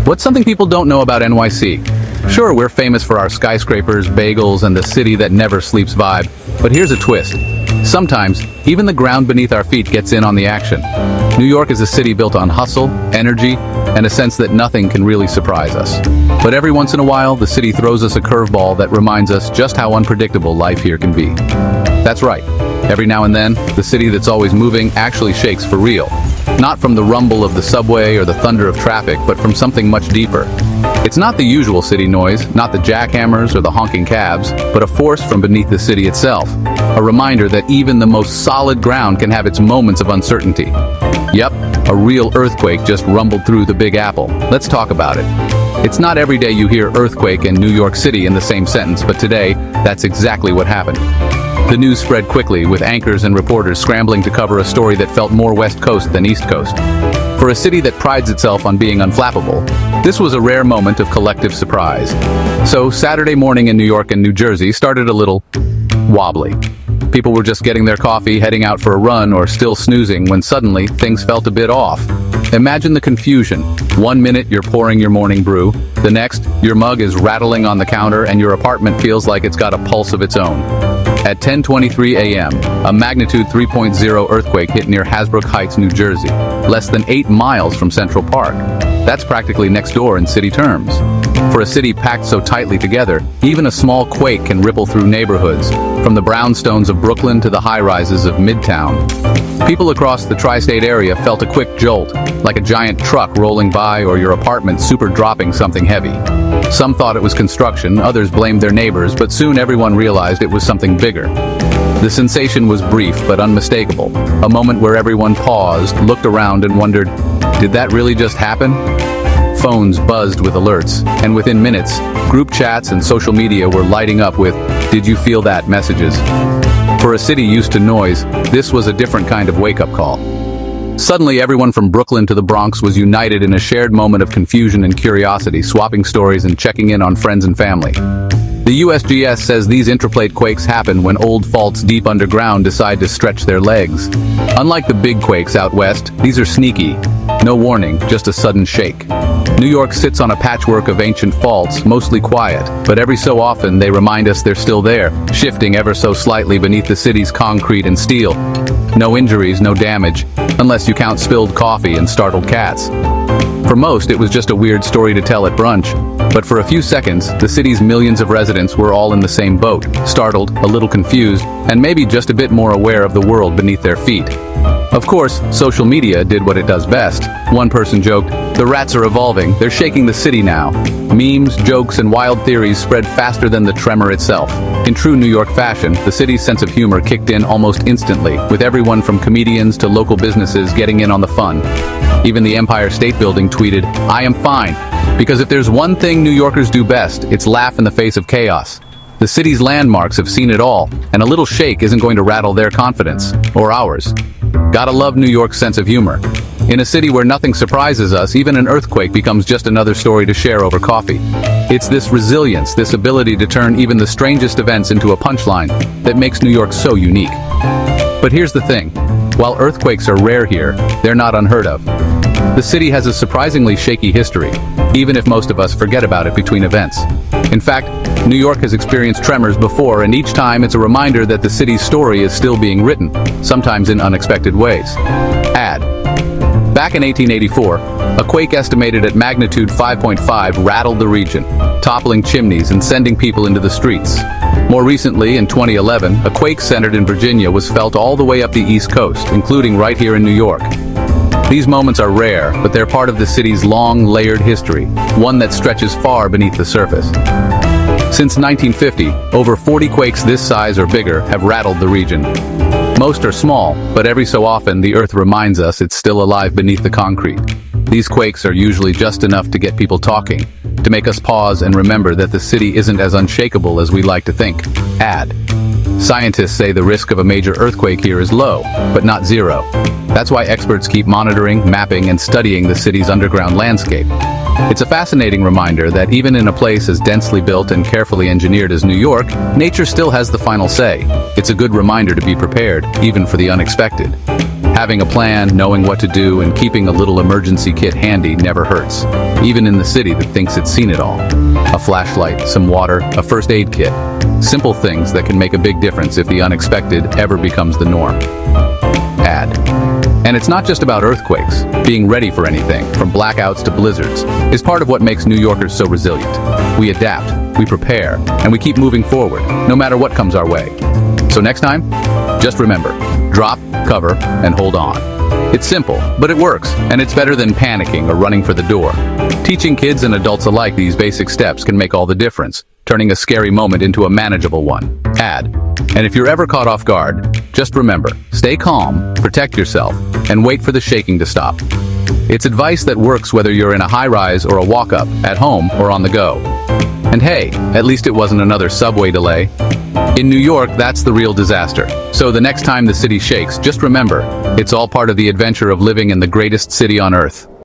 What's something people don't know about NYC? Sure, we're famous for our skyscrapers, bagels, and the city that never sleeps vibe, but here's a twist. Sometimes, even the ground beneath our feet gets in on the action. New York is a city built on hustle, energy, and a sense that nothing can really surprise us. But every once in a while, the city throws us a curveball that reminds us just how unpredictable life here can be. That's right. Every now and then, the city that's always moving actually shakes for real. Not from the rumble of the subway or the thunder of traffic, but from something much deeper. It's not the usual city noise, not the jackhammers or the honking cabs, but a force from beneath the city itself. A reminder that even the most solid ground can have its moments of uncertainty. Yep, a real earthquake just rumbled through the Big Apple. Let's talk about it. It's not every day you hear earthquake and New York City in the same sentence, but today, that's exactly what happened. The news spread quickly, with anchors and reporters scrambling to cover a story that felt more West Coast than East Coast. For a city that prides itself on being unflappable, this was a rare moment of collective surprise. So Saturday morning in New York and New Jersey started a little wobbly. People were just getting their coffee, heading out for a run, or still snoozing when suddenly things felt a bit off. Imagine the confusion. 1 minute you're pouring your morning brew, the next your mug is rattling on the counter and your apartment feels like it's got a pulse of its own. At 10:23 a.m., a magnitude 3.0 earthquake hit near Hasbrouck Heights, New Jersey, less than 8 miles from Central Park. That's practically next door in city terms. For a city packed so tightly together, even a small quake can ripple through neighborhoods, from the brownstones of Brooklyn to the high-rises of Midtown. People across the tri-state area felt a quick jolt, like a giant truck rolling by or your apartment super dropping something heavy. Some thought it was construction, others blamed their neighbors, but soon everyone realized it was something bigger. The sensation was brief but unmistakable, a moment where everyone paused, looked around and wondered, did that really just happen? Phones buzzed with alerts, and within minutes, group chats and social media were lighting up with, "Did you feel that?" messages. For a city used to noise, this was a different kind of wake-up call. Suddenly, everyone from Brooklyn to the Bronx was united in a shared moment of confusion and curiosity, swapping stories and checking in on friends and family. The USGS says these intraplate quakes happen when old faults deep underground decide to stretch their legs. Unlike the big quakes out west, these are sneaky. No warning, just a sudden shake. New York sits on a patchwork of ancient faults, mostly quiet, but every so often they remind us they're still there, shifting ever so slightly beneath the city's concrete and steel. No injuries, no damage, unless you count spilled coffee and startled cats. For most, it was just a weird story to tell at brunch. But for a few seconds, the city's millions of residents were all in the same boat, startled, a little confused, and maybe just a bit more aware of the world beneath their feet. Of course, social media did what it does best. One person joked, "The rats are evolving, they're shaking the city now." Memes, jokes, and wild theories spread faster than the tremor itself. In true New York fashion, the city's sense of humor kicked in almost instantly, with everyone from comedians to local businesses getting in on the fun. Even the Empire State Building tweeted, "I am fine," because if there's one thing New Yorkers do best, it's laugh in the face of chaos. The city's landmarks have seen it all, and a little shake isn't going to rattle their confidence, or ours. Gotta love New York's sense of humor. In a city where nothing surprises us, even an earthquake becomes just another story to share over coffee. It's this resilience, this ability to turn even the strangest events into a punchline, that makes New York so unique. But here's the thing. While earthquakes are rare here, they're not unheard of. The city has a surprisingly shaky history, even if most of us forget about it between events. In fact, New York has experienced tremors before, and each time it's a reminder that the city's story is still being written, sometimes in unexpected ways. Back in 1884, a quake estimated at magnitude 5.5 rattled the region, toppling chimneys and sending people into the streets. More recently, in 2011, a quake centered in Virginia was felt all the way up the East Coast, including right here in New York. These moments are rare, but they're part of the city's long, layered history, one that stretches far beneath the surface. Since 1950, over 40 quakes this size or bigger have rattled the region. Most are small, but every so often the earth reminds us it's still alive beneath the concrete. These quakes are usually just enough to get people talking, to make us pause and remember that the city isn't as unshakable as we like to think. Scientists say the risk of a major earthquake here is low, but not zero. That's why experts keep monitoring, mapping, and studying the city's underground landscape. It's a fascinating reminder that even in a place as densely built and carefully engineered as New York, nature still has the final say. It's a good reminder to be prepared, even for the unexpected. Having a plan, knowing what to do, and keeping a little emergency kit handy never hurts, even in the city that thinks it's seen it all. A flashlight, some water, a first aid kit. Simple things that can make a big difference if the unexpected ever becomes the norm. Add. And it's not just about earthquakes. Being ready for anything, from blackouts to blizzards, is part of what makes New Yorkers so resilient. We adapt, we prepare, and we keep moving forward, no matter what comes our way. So next time, just remember, drop, cover, and hold on. It's simple, but it works, and it's better than panicking or running for the door. Teaching kids and adults alike these basic steps can make all the difference, turning a scary moment into a manageable one. Add. And if you're ever caught off guard, just remember, stay calm, protect yourself, and wait for the shaking to stop. It's advice that works whether you're in a high-rise or a walk-up, at home or on the go. And hey, at least it wasn't another subway delay. In New York, that's the real disaster. So the next time the city shakes, just remember, it's all part of the adventure of living in the greatest city on earth.